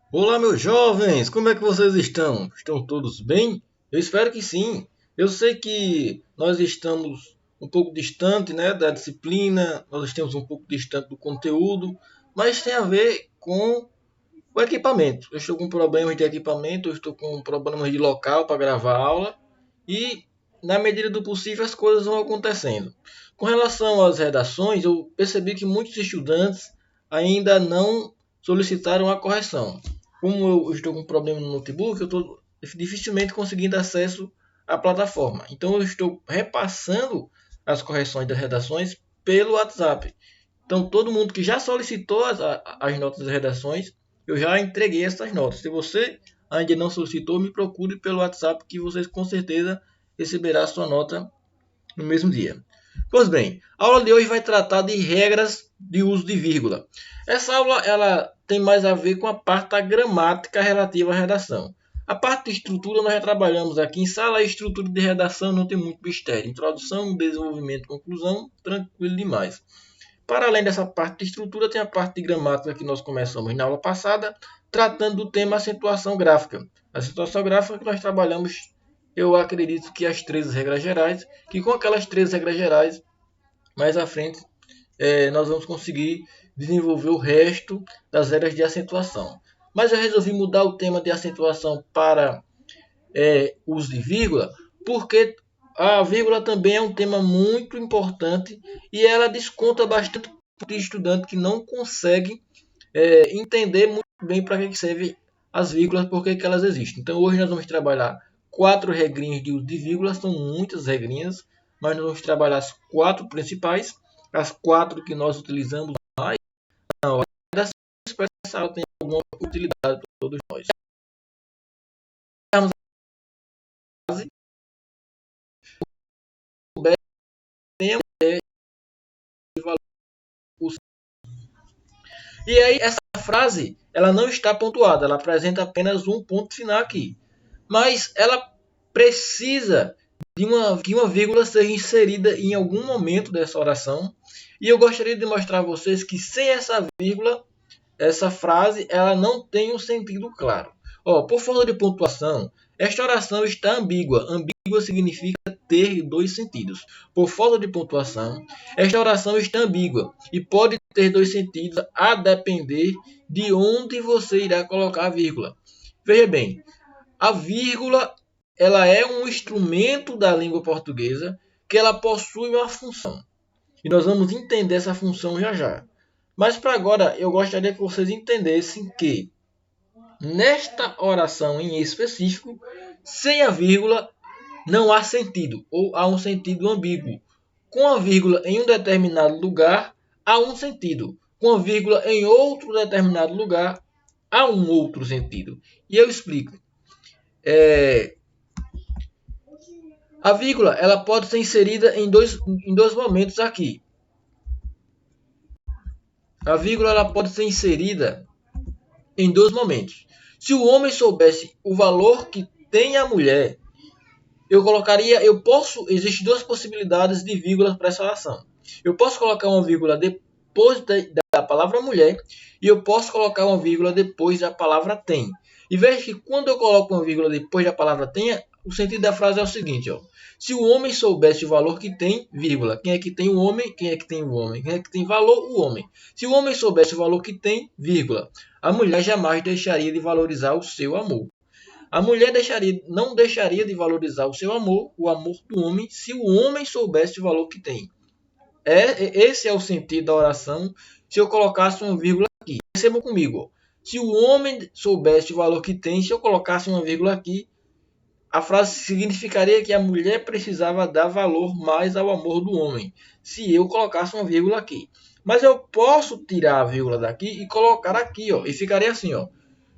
Olá, meus jovens, como é que vocês estão? Estão todos bem? Eu espero que sim. Eu sei que nós estamos um pouco distante, né, da disciplina, nós estamos um pouco distante do conteúdo, mas tem a ver com o equipamento. Eu estou com problemas de equipamento, eu estou com problemas de local para gravar aula e, na medida do possível, as coisas vão acontecendo. Com relação às redações, eu percebi que muitos estudantes ainda não solicitaram a correção. Como eu estou com um problema no notebook, eu estou dificilmente conseguindo acesso à plataforma. Então, eu estou repassando as correções das redações pelo WhatsApp. Então, todo mundo que já solicitou as notas das redações, eu já entreguei essas notas. Se você ainda não solicitou, me procure pelo WhatsApp que você com certeza receberá a sua nota no mesmo dia. Pois bem, a aula de hoje vai tratar de regras de uso de vírgula. Essa aula ela tem mais a ver com a parte da gramática relativa à redação. A parte de estrutura nós já trabalhamos aqui em sala. A estrutura de redação não tem muito mistério. Introdução, desenvolvimento, conclusão, tranquilo demais. Para além dessa parte de estrutura, tem a parte de gramática que nós começamos na aula passada, tratando do tema acentuação gráfica. A acentuação gráfica que nós trabalhamos, eu acredito que as 13 regras gerais, que com aquelas 13 regras gerais, mais à frente, nós vamos conseguir desenvolver o resto das regras de acentuação. Mas eu resolvi mudar o tema de acentuação para uso de vírgula, porque a vírgula também é um tema muito importante e ela desconta bastante de estudante que não consegue entender muito bem para que servem as vírgulas, por que elas existem. Então hoje nós vamos trabalhar 4 regrinhas de uso de vírgulas, são muitas regrinhas, mas nós vamos trabalhar as 4 principais, as 4 que nós utilizamos mais na hora da expressão, tem alguma utilidade para todos nós. E aí essa frase, ela não está pontuada, ela apresenta apenas um ponto final aqui. Mas ela precisa que uma vírgula seja inserida em algum momento dessa oração. E eu gostaria de mostrar a vocês que sem essa vírgula, essa frase ela não tem um sentido claro. Por falta de pontuação, esta oração está ambígua. Ambígua significa ter dois sentidos. Por falta de pontuação, esta oração está ambígua e pode ter dois sentidos a depender de onde você irá colocar a vírgula. Veja bem, a vírgula ela é um instrumento da língua portuguesa que ela possui uma função. E nós vamos entender essa função já já. Mas para agora eu gostaria que vocês entendessem que nesta oração em específico, sem a vírgula não há sentido ou há um sentido ambíguo. Com a vírgula em um determinado lugar há um sentido. Com a vírgula em outro determinado lugar há um outro sentido. E eu explico. A vírgula ela pode ser inserida em dois momentos aqui. A vírgula ela pode ser inserida em dois momentos. Se o homem soubesse o valor que tem a mulher, existem duas possibilidades de vírgulas para essa oração. Eu posso colocar uma vírgula depois da palavra mulher e eu posso colocar uma vírgula depois da palavra tem. E veja que quando eu coloco uma vírgula depois da palavra tem, o sentido da frase é o seguinte, se o homem soubesse o valor que tem, vírgula, quem é que tem o homem? Quem é que tem o homem? Quem é que tem valor? O homem. Se o homem soubesse o valor que tem, vírgula, a mulher jamais deixaria de valorizar o seu amor. A mulher não deixaria de valorizar o seu amor, o amor do homem, se o homem soubesse o valor que tem. Esse é o sentido da oração se eu colocasse uma vírgula aqui. Percebam comigo. Se o homem soubesse o valor que tem, se eu colocasse uma vírgula aqui, a frase significaria que a mulher precisava dar valor mais ao amor do homem, se eu colocasse uma vírgula aqui. Mas eu posso tirar a vírgula daqui e colocar aqui, e ficaria assim,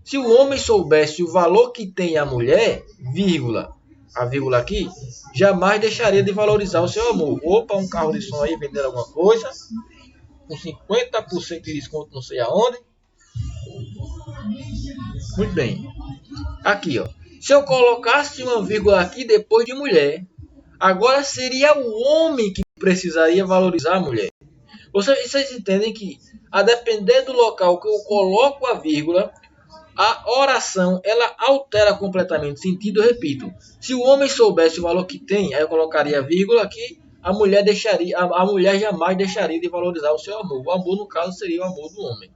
se o homem soubesse o valor que tem a mulher, vírgula, a vírgula aqui, jamais deixaria de valorizar o seu amor. Opa, um carro de som aí vendendo alguma coisa, com 50% de desconto não sei aonde. Muito bem. Aqui, se eu colocasse uma vírgula aqui depois de mulher, agora seria o homem que precisaria valorizar a mulher. Vocês entendem que, a depender do local que eu coloco a vírgula, A oração, ela altera completamente o sentido. Eu repito, se o homem soubesse o valor que tem, aí eu colocaria vírgula aqui, a mulher jamais deixaria de valorizar o seu amor. O amor, no caso, seria o amor do homem.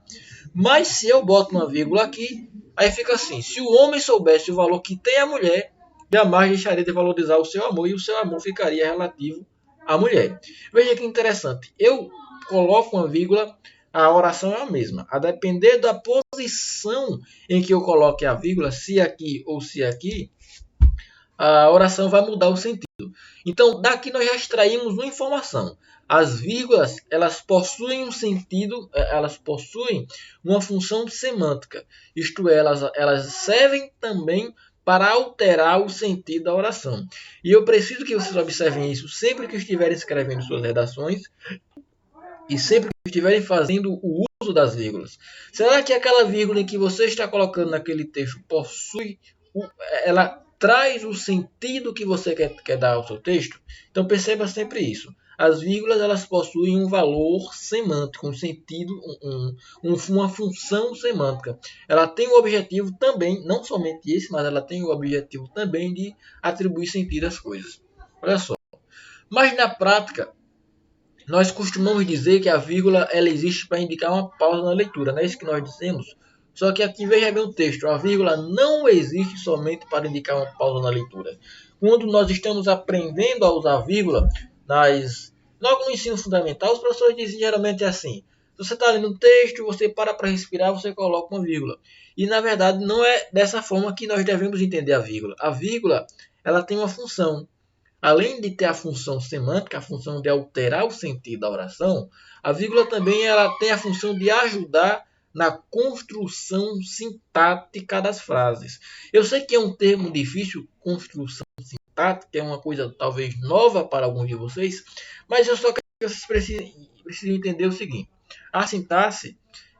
Mas se eu boto uma vírgula aqui, aí fica assim: se o homem soubesse o valor que tem a mulher, jamais deixaria de valorizar o seu amor, e o seu amor ficaria relativo à mulher. Veja que interessante. Eu coloco uma vírgula, a oração é a mesma. A depender da posição em que eu coloque a vírgula, se aqui ou se aqui, a oração vai mudar o sentido. Então, daqui nós já extraímos uma informação. As vírgulas, elas possuem um sentido, elas possuem uma função semântica. Isto é, elas servem também para alterar o sentido da oração. E eu preciso que vocês observem isso sempre que estiverem escrevendo suas redações e sempre que estiverem fazendo o uso das vírgulas. Será que aquela vírgula em que você está colocando naquele texto ela traz o sentido que você quer dar ao seu texto? Então perceba sempre isso. As vírgulas, elas possuem um valor semântico, um sentido, uma função semântica. Ela tem o objetivo também, não somente esse, mas ela tem o objetivo também de atribuir sentido às coisas. Olha só. Mas na prática, nós costumamos dizer que a vírgula ela existe para indicar uma pausa na leitura, não é isso que nós dizemos? Só que aqui veja bem o texto, a vírgula não existe somente para indicar uma pausa na leitura. Quando nós estamos aprendendo a usar a vírgula, logo no ensino fundamental, os professores dizem geralmente assim: se você está lendo um texto, você para respirar, você coloca uma vírgula. E na verdade não é dessa forma que nós devemos entender a vírgula. A vírgula ela tem uma função. Além de ter a função semântica, a função de alterar o sentido da oração, a vírgula também ela tem a função de ajudar na construção sintática das frases. Eu sei que é um termo difícil, construção sintática, é uma coisa talvez nova para alguns de vocês, mas eu só quero que vocês precisem entender o seguinte: a sintaxe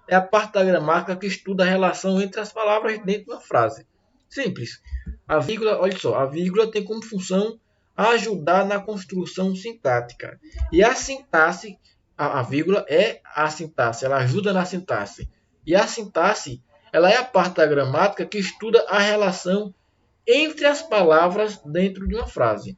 é a parte da gramática que estuda a relação entre as palavras dentro de uma frase. Simples. A vírgula, olha só, a vírgula tem como função ajudar na construção sintática. E a sintaxe, a vírgula é a sintaxe, ela ajuda na sintaxe. E a sintaxe, ela é a parte da gramática que estuda a relação entre as palavras dentro de uma frase.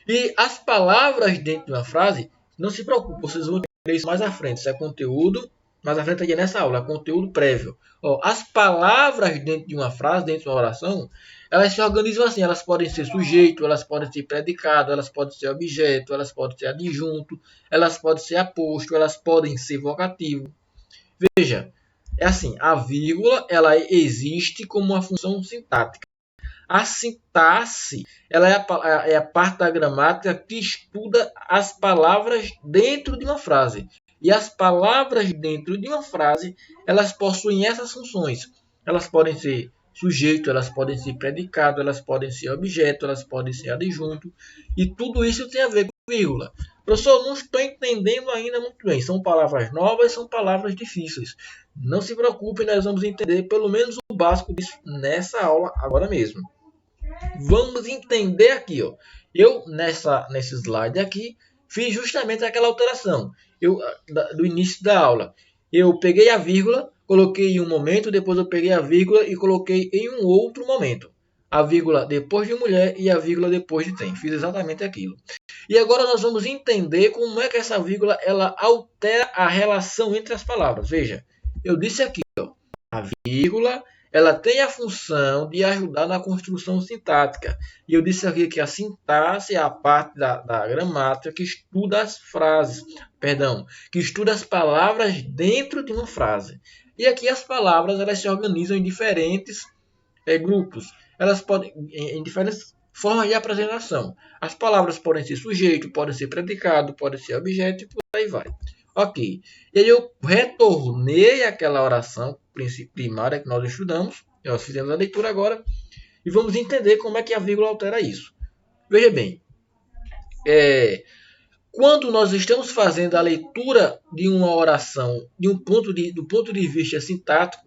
E as palavras dentro de uma frase, não se preocupe, vocês vão entender isso mais à frente. Isso é conteúdo, mais à frente aqui nessa aula, é conteúdo prévio. As palavras dentro de uma frase, dentro de uma oração, elas se organizam assim, elas podem ser sujeito, elas podem ser predicado, elas podem ser objeto, elas podem ser adjunto, elas podem ser aposto, elas podem ser vocativo. Veja, é assim, a vírgula ela existe como uma função sintática. A sintaxe ela é a parte da gramática que estuda as palavras dentro de uma frase. E as palavras dentro de uma frase, elas possuem essas funções. Elas podem ser sujeito, elas podem ser predicado, elas podem ser objeto, elas podem ser adjunto. E tudo isso tem a ver com vírgula. Professor, não estou entendendo ainda muito bem. São palavras novas, são palavras difíceis. Não se preocupe, nós vamos entender pelo menos o básico disso nessa aula agora mesmo. Vamos entender aqui, ó. Eu nesse slide aqui fiz justamente aquela alteração. Do início da aula, eu peguei a vírgula, coloquei em um momento, depois eu peguei a vírgula e coloquei em um outro momento. A vírgula depois de mulher e a vírgula depois de tem. Fiz exatamente aquilo. E agora nós vamos entender como é que essa vírgula ela altera a relação entre as palavras. Veja, eu disse aqui, ó, a vírgula ela tem a função de ajudar na construção sintática. E eu disse aqui que a sintaxe é a parte da gramática que estuda as frases, que estuda as palavras dentro de uma frase. E aqui as palavras elas se organizam em diferentes grupos. Elas podem em diferentes formas de apresentação. As palavras podem ser sujeito, podem ser predicado, podem ser objeto e por aí vai. Ok. E aí eu retornei àquela oração primária que nós estudamos. Nós fizemos a leitura agora. E vamos entender como é que a vírgula altera isso. Veja bem. Quando nós estamos fazendo a leitura de uma oração do ponto de vista sintático,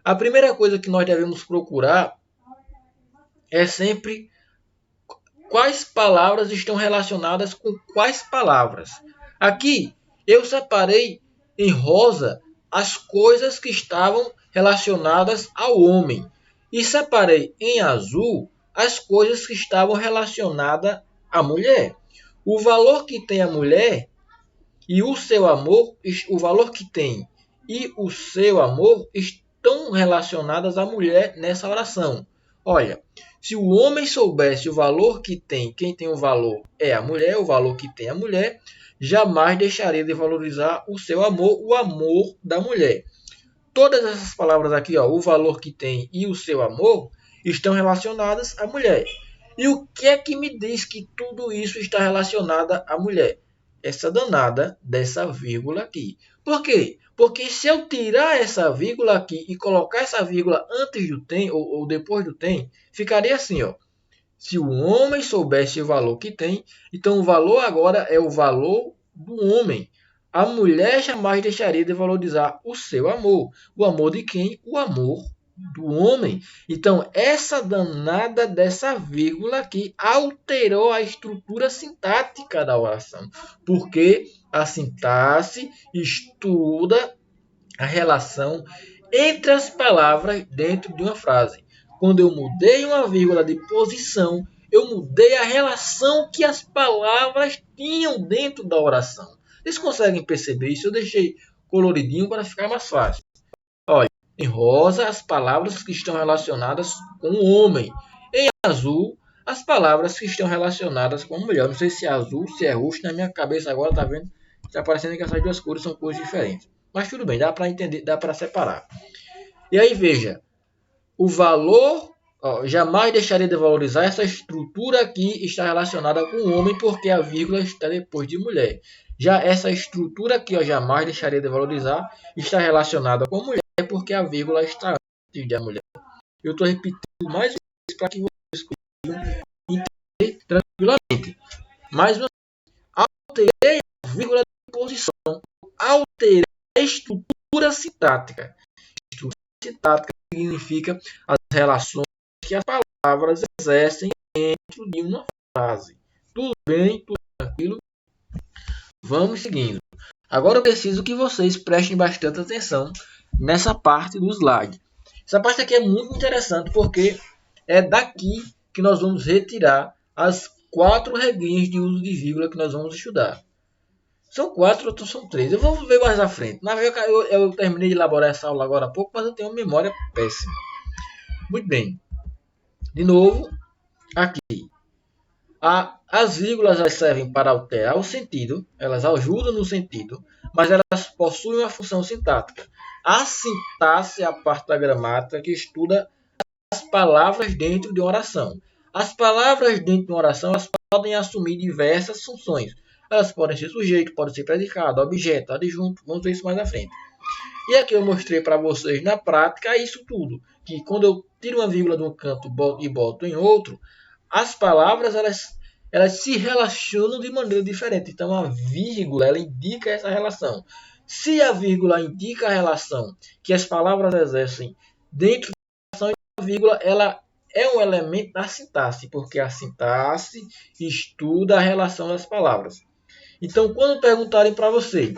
a primeira coisa que nós devemos procurar é sempre quais palavras estão relacionadas com quais palavras. Aqui eu separei em rosa as coisas que estavam relacionadas ao homem. E separei em azul as coisas que estavam relacionadas à mulher. O valor que tem a mulher e o seu amor, o valor que tem e o seu amor estão relacionadas à mulher nessa oração. Olha, se o homem soubesse o valor que tem, quem tem o valor é a mulher, o valor que tem a mulher, jamais deixaria de valorizar o seu amor, o amor da mulher. Todas essas palavras aqui, ó, o valor que tem e o seu amor, estão relacionadas à mulher. E o que é que me diz que tudo isso está relacionado à mulher? Essa danada dessa vírgula aqui. Por quê? Porque se eu tirar essa vírgula aqui e colocar essa vírgula antes do tem ou depois do tem, ficaria assim, ó. Se o homem soubesse o valor que tem, então o valor agora é o valor do homem. A mulher jamais deixaria de valorizar o seu amor. O amor de quem? O amor do homem. Então, essa danada dessa vírgula aqui alterou a estrutura sintática da oração. Porque a sintaxe estuda a relação entre as palavras dentro de uma frase. Quando eu mudei uma vírgula de posição, eu mudei a relação que as palavras tinham dentro da oração. Vocês conseguem perceber isso? Eu deixei coloridinho para ficar mais fácil. Olha, em rosa, as palavras que estão relacionadas com o homem. Em azul, as palavras que estão relacionadas com a mulher. Não sei se é azul, se é roxo. Na minha cabeça agora está vendo? Está parecendo que essas duas cores são cores diferentes. Mas tudo bem, dá para entender, dá para separar. E aí, veja. O valor, jamais deixaria de valorizar. Essa estrutura aqui está relacionada com o homem, porque a vírgula está depois de mulher. Já essa estrutura aqui, jamais deixaria de valorizar, está relacionada com a mulher, porque a vírgula está antes da mulher. Eu estou repetindo mais uma vez para que vocês consigam entender tranquilamente. Mais uma vez, alterei a vírgula de posição, alterei a estrutura sintática. Estrutura sintática significa as relações que as palavras exercem dentro de uma frase. Tudo bem? Tudo tranquilo? Vamos seguindo. Agora eu preciso que vocês prestem bastante atenção nessa parte do slide. Essa parte aqui é muito interessante porque é daqui que nós vamos retirar as 4 regrinhas de uso de vírgula que nós vamos estudar. São 4 ou são 3? Eu vou ver mais à frente. Na verdade, eu terminei de elaborar essa aula agora há pouco, mas eu tenho uma memória péssima. Muito bem. De novo, aqui. As vírgulas elas servem para alterar o sentido, elas ajudam no sentido, mas elas possuem uma função sintática. A sintaxe é a parte da gramática que estuda as palavras dentro de uma oração. As palavras dentro de uma oração elas podem assumir diversas funções. Elas podem ser sujeito, podem ser predicado, objeto, adjunto. Vamos ver isso mais à frente. E aqui eu mostrei para vocês na prática isso tudo. Que quando eu tiro uma vírgula de um canto e boto em outro, as palavras elas se relacionam de maneira diferente. Então a vírgula ela indica essa relação. Se a vírgula indica a relação que as palavras exercem dentro da relação, a vírgula ela é um elemento da sintaxe, porque a sintaxe estuda a relação das palavras. Então, quando perguntarem para você,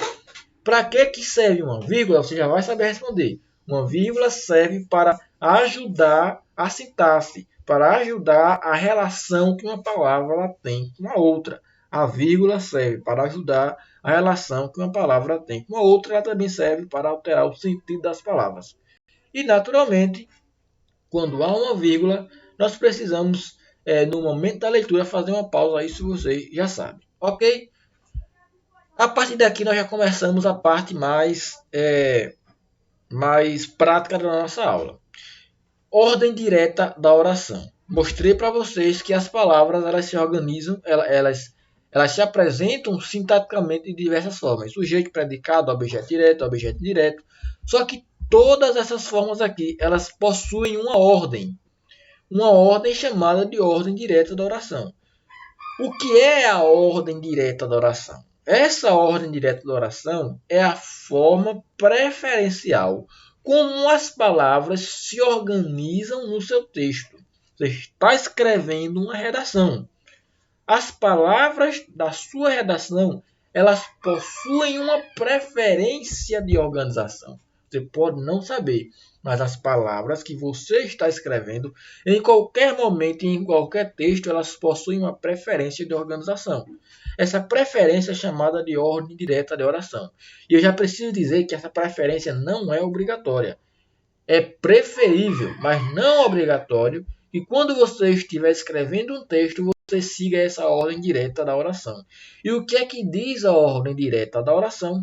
para que serve uma vírgula, você já vai saber responder. Uma vírgula serve para ajudar a sintaxe, para ajudar a relação que uma palavra tem com a outra. A vírgula serve para ajudar a relação que uma palavra tem com a outra. Ela também serve para alterar o sentido das palavras. E, naturalmente, quando há uma vírgula, nós precisamos, no momento da leitura, fazer uma pausa. Isso você já sabe. Ok? A partir daqui nós já começamos a parte mais prática da nossa aula. Ordem direta da oração. Mostrei para vocês que as palavras elas se organizam, elas se apresentam sintaticamente de diversas formas. Sujeito, predicado, objeto direto. Só que todas essas formas aqui, elas possuem uma ordem chamada de ordem direta da oração. O que é a ordem direta da oração? Essa ordem direta da oração é a forma preferencial como as palavras se organizam no seu texto. Você está escrevendo uma redação. As palavras da sua redação, elas possuem uma preferência de organização. Você pode não saber, mas as palavras que você está escrevendo, em qualquer momento e em qualquer texto, elas possuem uma preferência de organização. Essa preferência é chamada de ordem direta de oração. E eu já preciso dizer que essa preferência não é obrigatória. É preferível, mas não obrigatório, que quando você estiver escrevendo um texto, você siga essa ordem direta da oração. E o que é que diz a ordem direta da oração?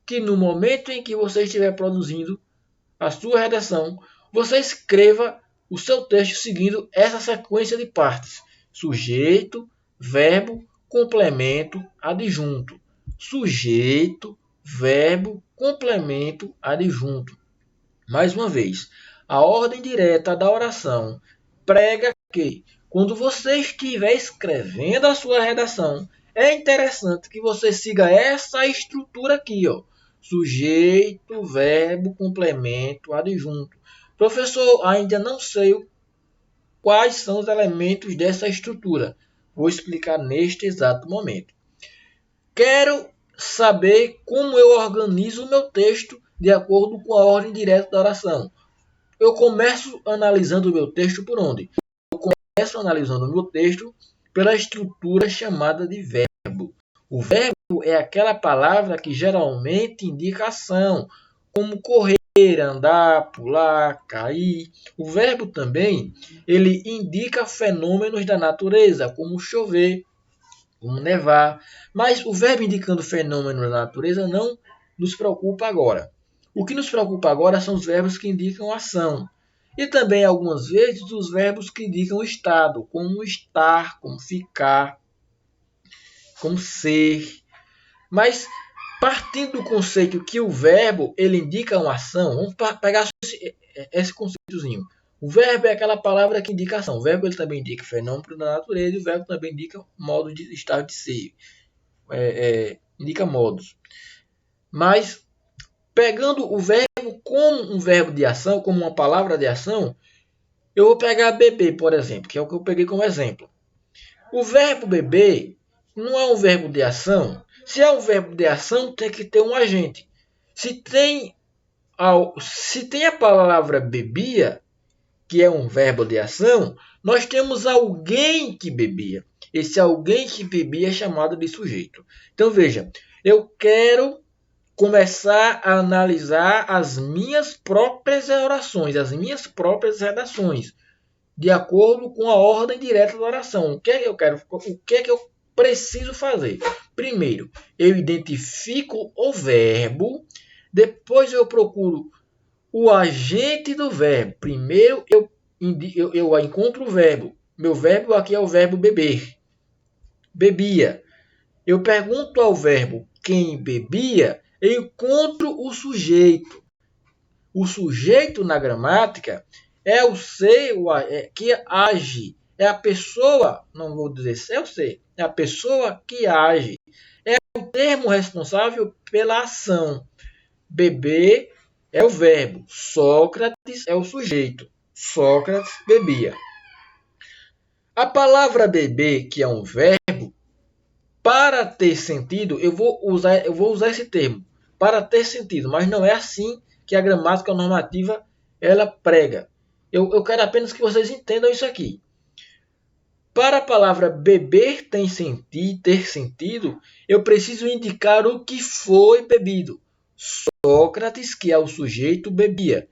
Que no momento em que você estiver produzindo a sua redação, você escreva o seu texto seguindo essa sequência de partes: sujeito, verbo, complemento, adjunto. Sujeito, verbo, complemento, adjunto. Mais uma vez, a ordem direta da oração prega que, quando você estiver escrevendo a sua redação, é interessante que você siga essa estrutura aqui, ó. Sujeito, verbo, complemento, adjunto. Professor, ainda não sei quais são os elementos dessa estrutura. Vou explicar neste exato momento. Quero saber como eu organizo o meu texto de acordo com a ordem direta da oração. Eu começo analisando o meu texto por onde? Eu começo analisando o meu texto pela estrutura chamada de verbo. O verbo é aquela palavra que geralmente indica ação, como correr, andar, pular, cair. O verbo também, ele indica fenômenos da natureza, como chover, como nevar. Mas o verbo indicando fenômenos da natureza não nos preocupa agora. O que nos preocupa agora são os verbos que indicam ação. E também, algumas vezes, os verbos que indicam estado, como estar, como ficar, como ser. Mas, partindo do conceito que o verbo ele indica uma ação, vamos pegar esse conceitozinho. O verbo é aquela palavra que indica ação. O verbo ele também indica fenômeno da natureza e o verbo também indica modo de estar de ser. Indica modos. Mas, pegando o verbo como um verbo de ação, como uma palavra de ação, eu vou pegar beber, por exemplo, que é o que eu peguei como exemplo. O verbo beber não é um verbo de ação. Se é um verbo de ação, tem que ter um agente. Se tem a palavra bebia, que é um verbo de ação, nós temos alguém que bebia. Esse alguém que bebia é chamado de sujeito. Então veja, eu quero começar a analisar as minhas próprias orações, as minhas próprias redações, de acordo com a ordem direta da oração. O que é que eu quero? O que é que eu preciso fazer? Primeiro, eu identifico o verbo, depois eu procuro o agente do verbo. Primeiro eu encontro o verbo. Meu verbo aqui é o verbo beber. Bebia. Eu pergunto ao verbo quem bebia, eu encontro o sujeito. O sujeito na gramática é o ser que age. É a pessoa, não vou dizer é o ser, é a pessoa que age. É o termo responsável pela ação. Beber é o verbo. Sócrates é o sujeito. Sócrates bebia. A palavra beber, que é um verbo, para ter sentido, eu vou usar esse termo. Para ter sentido, mas não é assim que a gramática normativa ela prega. Eu quero apenas que vocês entendam isso aqui. Para a palavra beber ter sentido, eu preciso indicar o que foi bebido. Sócrates, que é o sujeito, bebia.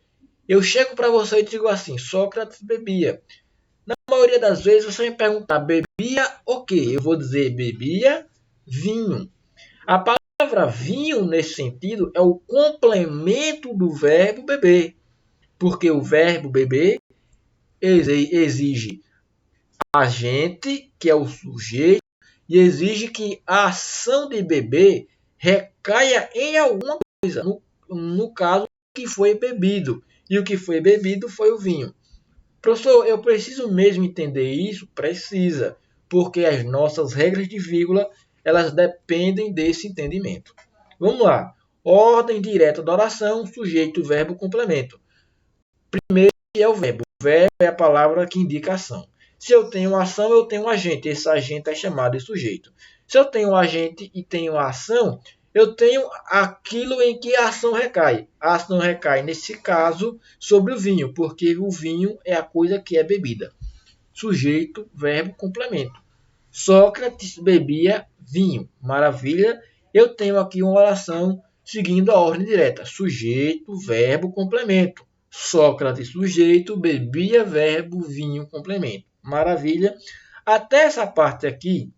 Eu chego para você e digo assim, Sócrates bebia. Na maioria das vezes você me perguntar, bebia o quê? Eu vou dizer, bebia vinho. A palavra vinho, nesse sentido, é o complemento do verbo beber. Porque o verbo beber exige agente, que é o sujeito, e exige que a ação de beber recaia em alguma coisa. No caso, o que foi bebido. E o que foi bebido foi o vinho. Professor, eu preciso mesmo entender isso? Precisa, porque as nossas regras de vírgula, elas dependem desse entendimento. Vamos lá. Ordem direta da oração, sujeito, verbo, complemento. Primeiro é o verbo. O verbo é a palavra que indica ação. Se eu tenho ação, eu tenho um agente. Esse agente é chamado de sujeito. Se eu tenho um agente e tenho a ação, eu tenho aquilo em que a ação recai. A ação recai, nesse caso, sobre o vinho, porque o vinho é a coisa que é bebida. Sujeito, verbo, complemento. Sócrates bebia vinho. Maravilha. Eu tenho aqui uma oração seguindo a ordem direta. Sujeito, verbo, complemento. Sócrates, sujeito, bebia, verbo, vinho, complemento. Maravilha. Até essa parte aqui,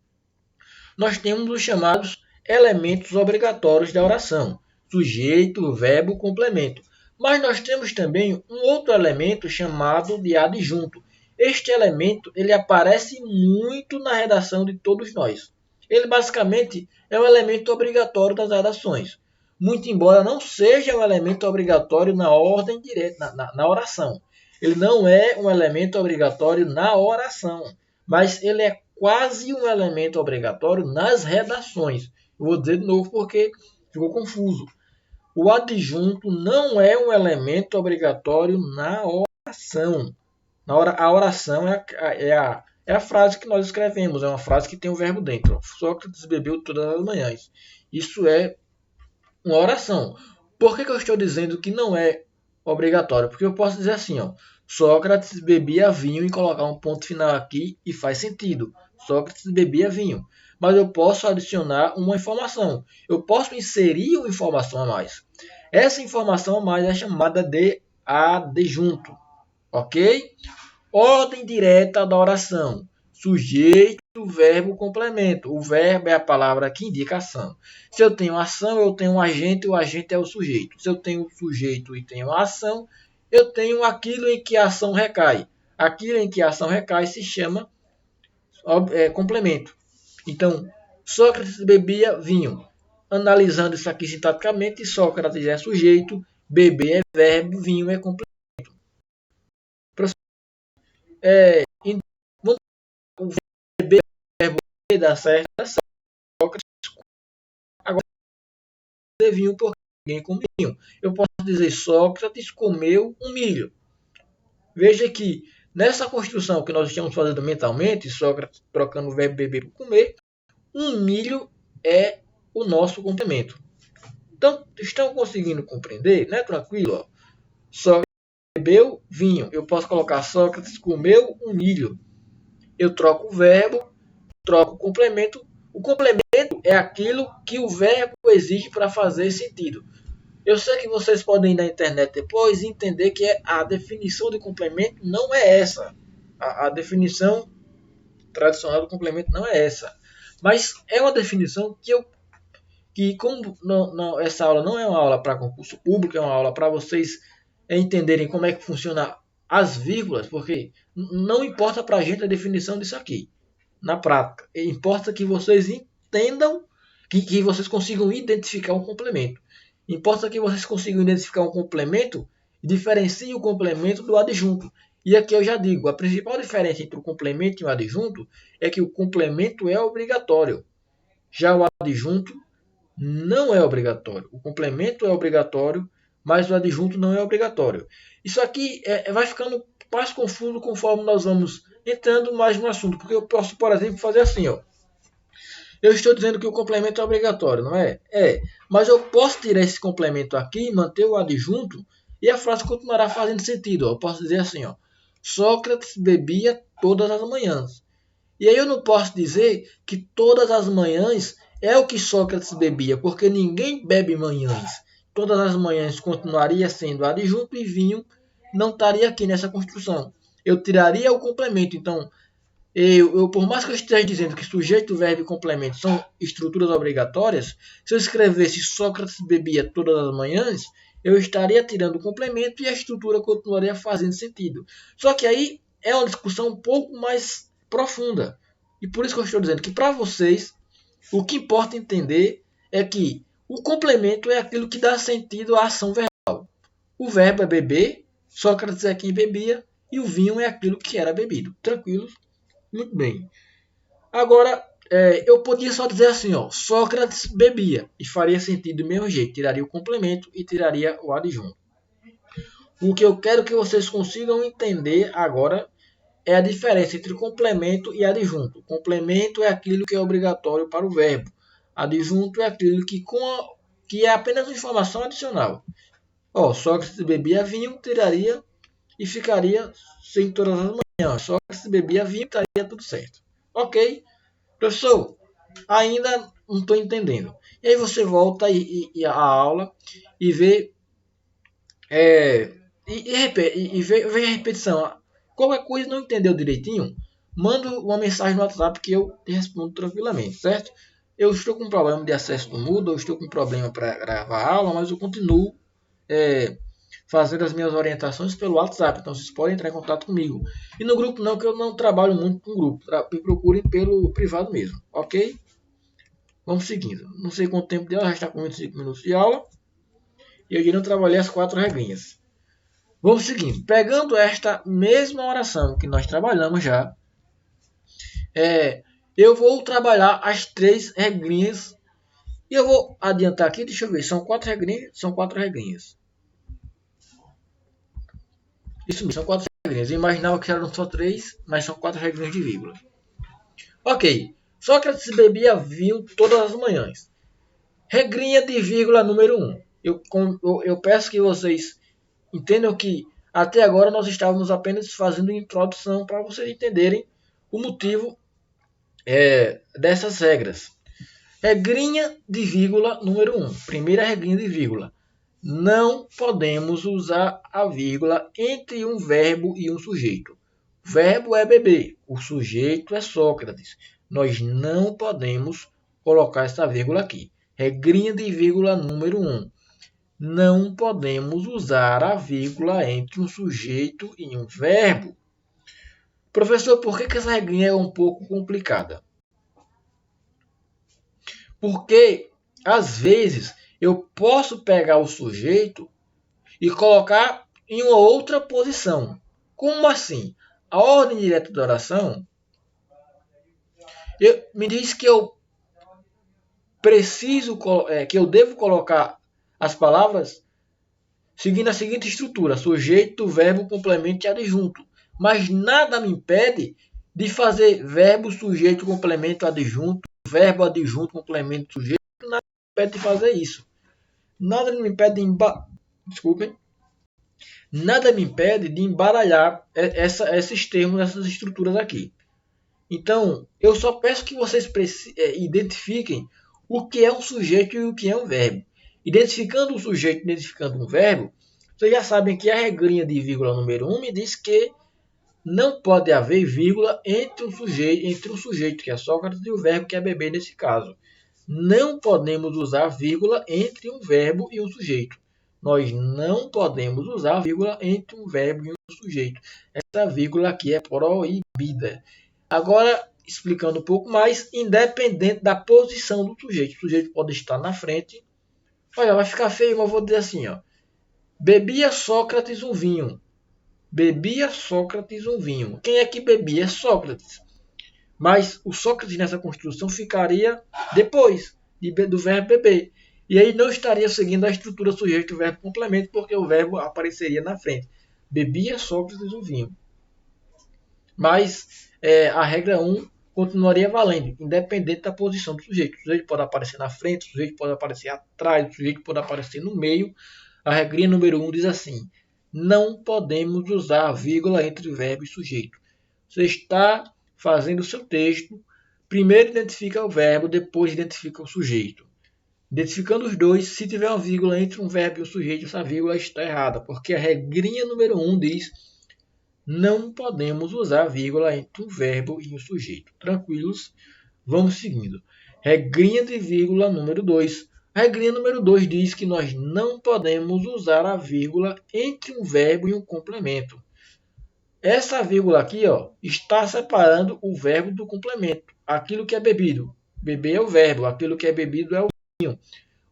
nós temos os chamados elementos obrigatórios da oração: sujeito, verbo, complemento. Mas nós temos também um outro elemento chamado de adjunto. Este elemento ele aparece muito na redação de todos nós. Ele basicamente é um elemento obrigatório das redações, muito embora não seja um elemento obrigatório na ordem direta, na oração. Ele não é um elemento obrigatório na oração, mas ele é quase um elemento obrigatório nas redações. Eu vou dizer de novo porque ficou confuso. O adjunto não é um elemento obrigatório na oração. A oração é a frase que nós escrevemos, é uma frase que tem o verbo dentro. Sócrates bebeu todas as manhãs. Isso é uma oração. Por que eu estou dizendo que não é obrigatório? Porque eu posso dizer assim, ó, Sócrates bebia vinho e colocar um ponto final aqui e faz sentido. Sócrates bebia vinho. Mas eu posso adicionar uma informação. Eu posso inserir uma informação a mais. Essa informação a mais é chamada de adjunto. Ok? Ordem direta da oração. Sujeito, verbo, complemento. O verbo é a palavra que indica ação. Se eu tenho ação, eu tenho um agente, o agente é o sujeito. Se eu tenho o sujeito e tenho a ação, eu tenho aquilo em que a ação recai. Aquilo em que a ação recai se chama complemento. Então, Sócrates bebia vinho. Analisando isso aqui sintaticamente, Sócrates é sujeito, beber é verbo, vinho é complemento. É, o verbo dá certo, Sócrates agora vinho porque ninguém come vinho. Eu posso dizer Sócrates comeu um milho. Veja que nessa construção que nós estamos fazendo mentalmente, Sócrates trocando o verbo beber por comer, um milho é o nosso complemento. Então, estão conseguindo compreender? Né? Tranquilo? Ó. Sócrates bebeu vinho. Eu posso colocar Sócrates comeu um milho. Eu troco o verbo, troco o complemento. O complemento é aquilo que o verbo exige para fazer sentido. Eu sei que vocês podem ir na internet depois e entender que a definição de complemento não é essa. A definição tradicional do complemento não é essa. Mas é uma definição que como essa aula não é uma aula para concurso público, é uma aula para vocês entenderem como é que funciona as vírgulas, porque não importa para a gente a definição disso aqui. Na prática, importa que vocês entendam, que vocês consigam identificar um complemento. Importa que vocês consigam identificar um complemento e diferenciem o complemento do adjunto. E aqui eu já digo, a principal diferença entre o complemento e o adjunto é que o complemento é obrigatório. Já o adjunto não é obrigatório. O complemento é obrigatório, mas o adjunto não é obrigatório. Isso aqui vai ficando mais confuso conforme nós vamos entrando mais no assunto. Porque eu posso, por exemplo, fazer assim, ó. Eu estou dizendo que o complemento é obrigatório, não é? É. Mas eu posso tirar esse complemento aqui, manter o adjunto, e a frase continuará fazendo sentido. Ó. Eu posso dizer assim, ó. Sócrates bebia todas as manhãs. E aí eu não posso dizer que todas as manhãs é o que Sócrates bebia, porque ninguém bebe manhãs. Todas as manhãs continuaria sendo adjunto e vinho não estaria aqui nessa construção. Eu tiraria o complemento. Então, por mais que eu esteja dizendo que sujeito, verbo e complemento são estruturas obrigatórias, se eu escrevesse Sócrates bebia todas as manhãs, eu estaria tirando o complemento e a estrutura continuaria fazendo sentido. Só que aí é uma discussão um pouco mais profunda. E por isso que eu estou dizendo que para vocês, o que importa entender é que o complemento é aquilo que dá sentido à ação verbal. O verbo é beber, Sócrates é quem bebia, e o vinho é aquilo que era bebido. Tranquilo? Muito bem. Agora, eu podia só dizer assim, ó, Sócrates bebia, e faria sentido do mesmo jeito. Tiraria o complemento e tiraria o adjunto. O que eu quero que vocês consigam entender agora é a diferença entre complemento e adjunto. Complemento é aquilo que é obrigatório para o verbo. Adjunto é aquilo que é apenas uma informação adicional. Sócrates bebia vinho, tiraria e ficaria sem todas as manhãs. Sócrates bebia vinho, estaria tudo certo. Ok? Professor, ainda não estou entendendo. E aí você volta a aula e vê, vê a repetição. Qualquer coisa não entendeu direitinho, manda uma mensagem no WhatsApp que eu te respondo tranquilamente, certo? Eu estou com problema de acesso do Moodle, eu estou com problema para gravar a aula, mas eu continuo fazendo as minhas orientações pelo WhatsApp. Então vocês podem entrar em contato comigo. E no grupo não, que eu não trabalho muito com grupo. Me procurem pelo privado mesmo, ok? Vamos seguindo. Não sei quanto tempo deu, já está com 25 minutos de aula. E eu ainda não trabalhei as 4 regrinhas. Vamos seguindo. Pegando esta mesma oração que nós trabalhamos já, eu vou trabalhar as 3 regrinhas. E eu vou adiantar aqui, deixa eu ver, são 4 regrinhas? São 4 regrinhas. Isso mesmo, são 4 regrinhas. Eu imaginava que eram só 3, mas são 4 regrinhas de vírgula. Ok. Sócrates bebia vinho todas as manhãs. Regrinha de vírgula número 1. Eu peço que vocês entendam que até agora nós estávamos apenas fazendo introdução para vocês entenderem o motivo dessas regras. Regrinha de vírgula número 1. Primeira regrinha de vírgula. Não podemos usar a vírgula entre um verbo e um sujeito. O verbo é beber, o sujeito é Sócrates. Nós não podemos colocar essa vírgula aqui. Regrinha de vírgula número 1. Não podemos usar a vírgula entre um sujeito e um verbo. Professor, por que essa regrinha é um pouco complicada? Porque, às vezes, eu posso pegar o sujeito e colocar em uma outra posição. Como assim? A ordem direta da oração me diz que eu que eu devo colocar as palavras seguindo a seguinte estrutura: sujeito, verbo, complemento e adjunto. Mas nada me impede de fazer verbo, sujeito, complemento, adjunto, verbo, adjunto, complemento, sujeito. Nada me impede de fazer isso. Nada me impede de Desculpem. Nada me impede de embaralhar esses termos, essas estruturas aqui. Então, eu só peço que vocês identifiquem o que é um sujeito e o que é um verbo. Identificando o sujeito, identificando um verbo, vocês já sabem que a regrinha de vírgula número 1 me diz que não pode haver vírgula entre o sujeito, que é Sócrates, e o verbo, que é beber nesse caso. Não podemos usar vírgula entre um verbo e um sujeito. Nós não podemos usar vírgula entre um verbo e um sujeito. Essa vírgula aqui é proibida. Agora, explicando um pouco mais, independente da posição do sujeito. O sujeito pode estar na frente. Olha, vai ficar feio, mas eu vou dizer assim, ó. Bebia Sócrates um vinho. Bebia Sócrates um vinho. Quem é que bebia? Sócrates. Mas o Sócrates nessa construção ficaria depois do verbo beber. E aí não estaria seguindo a estrutura sujeito, verbo, complemento, porque o verbo apareceria na frente. Bebia Sócrates um vinho. Mas a regra 1 continuaria valendo, independente da posição do sujeito. O sujeito pode aparecer na frente, o sujeito pode aparecer atrás, o sujeito pode aparecer no meio. A regrinha número 1 diz assim: não podemos usar a vírgula entre verbo e sujeito. Você está fazendo o seu texto, primeiro identifica o verbo, depois identifica o sujeito. Identificando os dois, se tiver uma vírgula entre um verbo e um sujeito, essa vírgula está errada, porque a regrinha número 1 diz: não podemos usar vírgula entre um verbo e um sujeito. Tranquilos? Vamos seguindo. Regrinha de vírgula número 2. A regrinha número 2 diz que nós não podemos usar a vírgula entre um verbo e um complemento. Essa vírgula aqui, está separando o verbo do complemento. Aquilo que é bebido. Beber é o verbo, aquilo que é bebido é o vinho.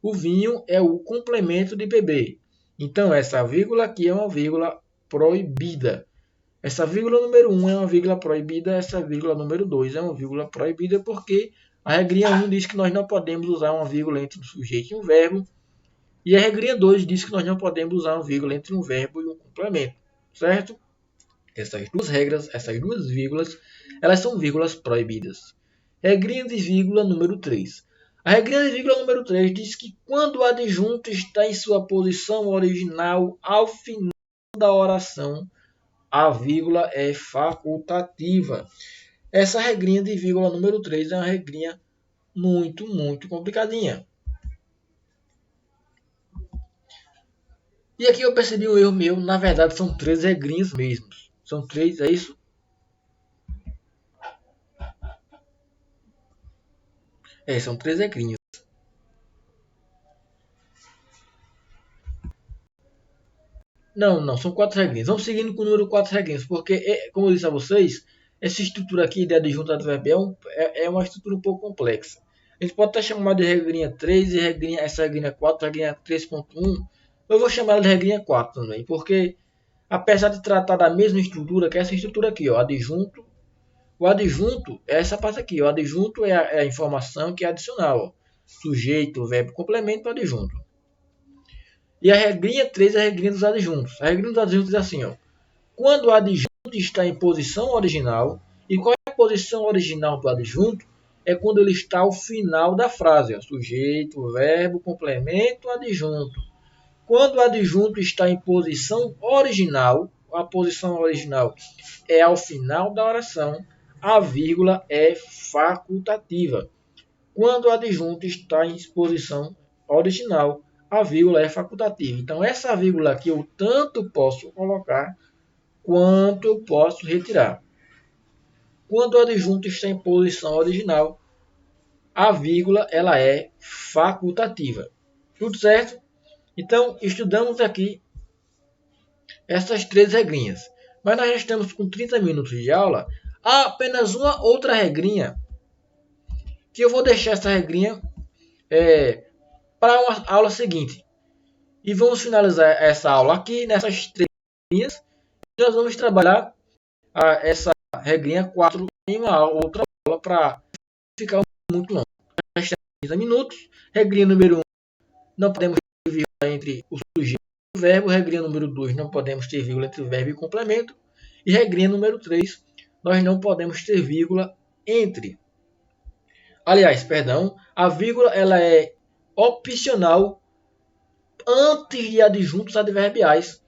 O vinho é o complemento de beber. Então, essa vírgula aqui é uma vírgula proibida. Essa vírgula número 1 é uma vírgula proibida, essa vírgula número 2 é uma vírgula proibida porque a regrinha 1 diz que nós não podemos usar uma vírgula entre um sujeito e um verbo, e a regrinha 2 diz que nós não podemos usar uma vírgula entre um verbo e um complemento, certo? Essas duas regras, essas duas vírgulas, elas são vírgulas proibidas. Regrinha de vírgula número 3. A regrinha de vírgula número 3 diz que quando o adjunto está em sua posição original ao final da oração, a vírgula é facultativa. Essa regrinha de vírgula número 3 é uma regrinha muito complicadinha. E aqui eu percebi um erro meu, na verdade são 3 regrinhas mesmo. São 3, é isso? São 3 regrinhas. Não, são 4 regrinhas. Vamos seguindo com o número 4 regrinhas, porque, como eu disse a vocês, essa estrutura aqui de adjunto adverbial é uma estrutura um pouco complexa. A gente pode até chamar de regrinha 3 e essa regrinha 4, regrinha 3.1. Eu vou chamar ela de regrinha 4 também, porque apesar de tratar da mesma estrutura, que é essa estrutura aqui, ó, adjunto, o adjunto é essa parte aqui. O adjunto é a informação que é adicional. Ó. Sujeito, verbo, complemento, adjunto. E a regrinha 3 é a regrinha dos adjuntos. A regrinha dos adjuntos é assim, ó. Quando o adjunto está em posição original, e qual é a posição original do adjunto? É quando ele está ao final da frase. Ó. Sujeito, verbo, complemento, adjunto. Quando o adjunto está em posição original, a posição original é ao final da oração, a vírgula é facultativa. Quando o adjunto está em posição original, a vírgula é facultativa. Então, essa vírgula aqui eu tanto posso colocar quanto eu posso retirar. Quando o adjunto está em posição original, a vírgula ela é facultativa. Tudo certo? Então, estudamos aqui essas 3 regrinhas. Mas nós já estamos com 30 minutos de aula. Há apenas uma outra regrinha, que eu vou deixar essa regrinha para uma aula seguinte. E vamos finalizar essa aula aqui, nessas 3 regrinhas. E nós vamos trabalhar essa regrinha 4 em uma outra aula para ficar muito longo. Já estamos 30 minutos. Regrinha número 1, não podemos ter vírgula entre o sujeito e o verbo. Regrinha número 2, não podemos ter vírgula entre o verbo e o complemento. E regrinha número 3, nós não podemos ter vírgula entre. Aliás, perdão, a vírgula ela é opcional antes de adjuntos adverbiais,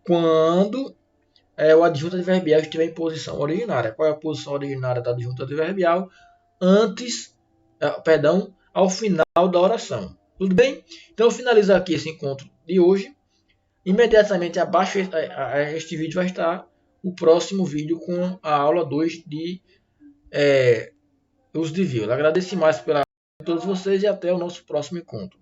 quando o adjunto adverbial estiver em posição originária. Qual é a posição originária do adjunto adverbial? Ao final da oração. Tudo bem? Então, eu finalizo aqui esse encontro de hoje. Imediatamente abaixo este vídeo vai estar o próximo vídeo com a aula 2 de uso de vírgula. Agradeço mais pela todos vocês e até o nosso próximo encontro.